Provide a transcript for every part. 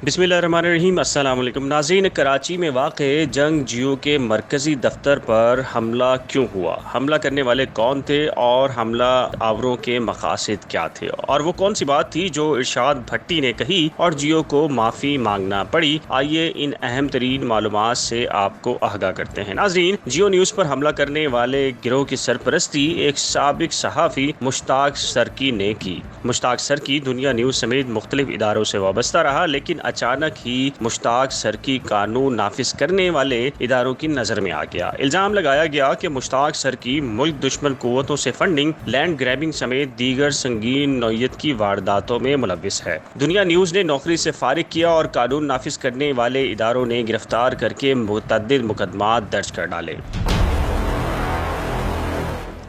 बिस्मिल्लाहिर्रहमानिर्रहीम। अस्सलाम वालेकुम नाज़रीन। कराची में वाक़ जंग जियो के मरकज़ी दफ्तर पर हमला क्यों हुआ, हमला करने वाले कौन थे और हमला आवरों के मकासद क्या थे, और वो कौन सी बात थी जो इरशाद भट्टी ने कही और जियो को माफ़ी मांगना पड़ी। आइए इन अहम तरीन मालूमात से आपको आगाह करते हैं। नाज़रीन, जियो न्यूज़ पर हमला करने वाले गिरोह की सरपरस्ती एक साबिक सहाफ़ी मुश्ताक सरकी ने की। मुश्ताक सरकी दुनिया न्यूज़ समेत मुख्तलिफ इदारों से वाबस्ता रहा, लेकिन अचानक ही मुश्ताक सरकी कानून नाफिज करने वाले इदारों की नजर में आ गया। इल्जाम लगाया गया कि मुश्ताक सरकी मुल्क दुश्मन कुव्वतों से फंडिंग, लैंड ग्रैबिंग समेत दीगर संगीन नौयत की वारदातों में मुलव्विस है। दुनिया न्यूज़ ने नौकरी से फारिग किया और कानून नाफिज करने वाले इदारों ने गिरफ्तार करके मुतअद्दिद मुकदमात दर्ज कर डाले।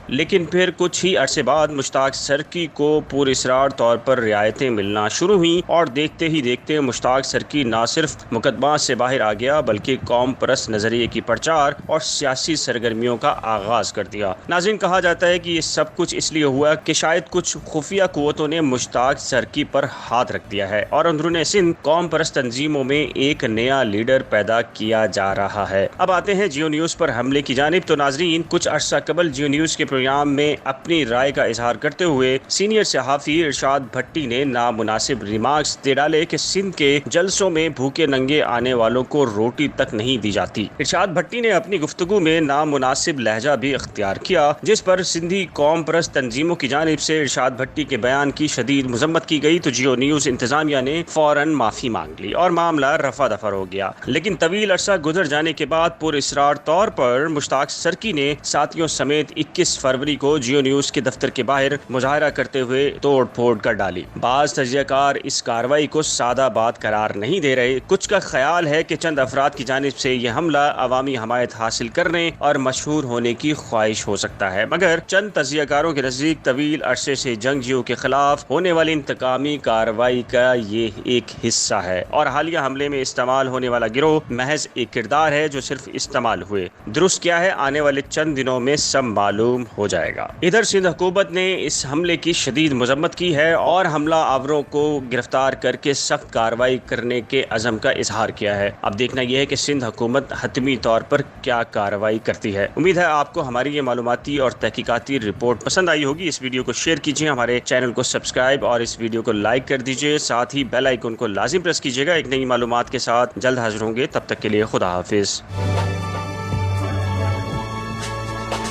लेकिन फिर कुछ ही अरसे बाद मुश्ताक सरकी को पुरअसरार तौर पर रियायतें मिलना शुरू हुई और देखते ही देखते मुश्ताक सरकी न सिर्फ मुकदमा से बाहर आ गया बल्कि कौम परस्त नज़रिए की प्रचार और सियासी सरगर्मियों का आगाज़ कर दिया। नाज़रीन, कहा जाता है कि ये सब कुछ इसलिए हुआ कि शायद कुछ खुफिया कुव्वतों ने मुश्ताक सरकी पर हाथ रख दिया है और अंदरूनी सिंध कौम परस्त तंजीमों में एक नया लीडर पैदा किया जा रहा है। अब आते हैं जियो न्यूज़ पर हमले की जानिब। तो नाज़रीन, कुछ अर्सा कबल जियो न्यूज़ के प्रोग्राम में अपनी राय का इजहार करते हुए सीनियर सहाफ़ी इरशाद भट्टी ने नामुनासिब रिमार्क्स दे डाले कि सिंध के जलसों में भूखे नंगे आने वालों को रोटी तक नहीं दी जाती। इरशाद भट्टी ने अपनी गुफ्तगू में नामुनासिब लहजा भी इख्तियार किया, जिस पर सिंधी कौम परस्त तंजीमों की जानिब से इरशाद भट्टी के बयान की शदीद मजम्मत की गई। तो जियो न्यूज़ इंतजामिया ने फौरन माफी मांग ली और मामला रफा दफर हो गया। लेकिन तवील अरसा गुजर जाने के बाद पुरअसरार तौर पर मुश्ताक सरकी ने साथियों समेत 21 फरवरी को जियो न्यूज़ के दफ्तर के बाहर मुजाहरा करते हुए तोड़ फोड़ कर डाली। बाज़ तजियाकार इस कार्रवाई को सादा बात करार नहीं दे रहे। कुछ का ख्याल है कि चंद अफराद की जानिब से यह हमला अवामी हमायत हासिल करने और मशहूर होने की ख्वाहिश हो सकता है, मगर चंद तजियाकारों के नज़दीक तवील अरसे से जंग जियो के खिलाफ होने वाली इंतकामी कार्रवाई का ये एक हिस्सा है और हालिया हमले में इस्तेमाल होने वाला गिरोह महज एक किरदार है जो सिर्फ इस्तेमाल हुए। दुरुस्त क्या है, आने वाले चंद दिनों में सब मालूम हो जाएगा। इधर सिंध हुकूमत ने इस हमले की शदीद मजम्मत की है और हमला आवरों को गिरफ्तार करके सख्त कार्रवाई करने के अज़म का इजहार किया है। अब देखना यह है कि सिंध हुकूमत हतमी तौर पर क्या कार्रवाई करती है। उम्मीद है आपको हमारी ये मालूमाती और तहकीकाती रिपोर्ट पसंद आई होगी। इस वीडियो को शेयर कीजिए, हमारे चैनल को सब्सक्राइब और इस वीडियो को लाइक कर दीजिए। साथ ही बेल आइकन को लाजिम प्रेस कीजिएगा। एक नई मालूमात के साथ जल्द हाजिर होंगे, तब तक के लिए खुदा हाफिज।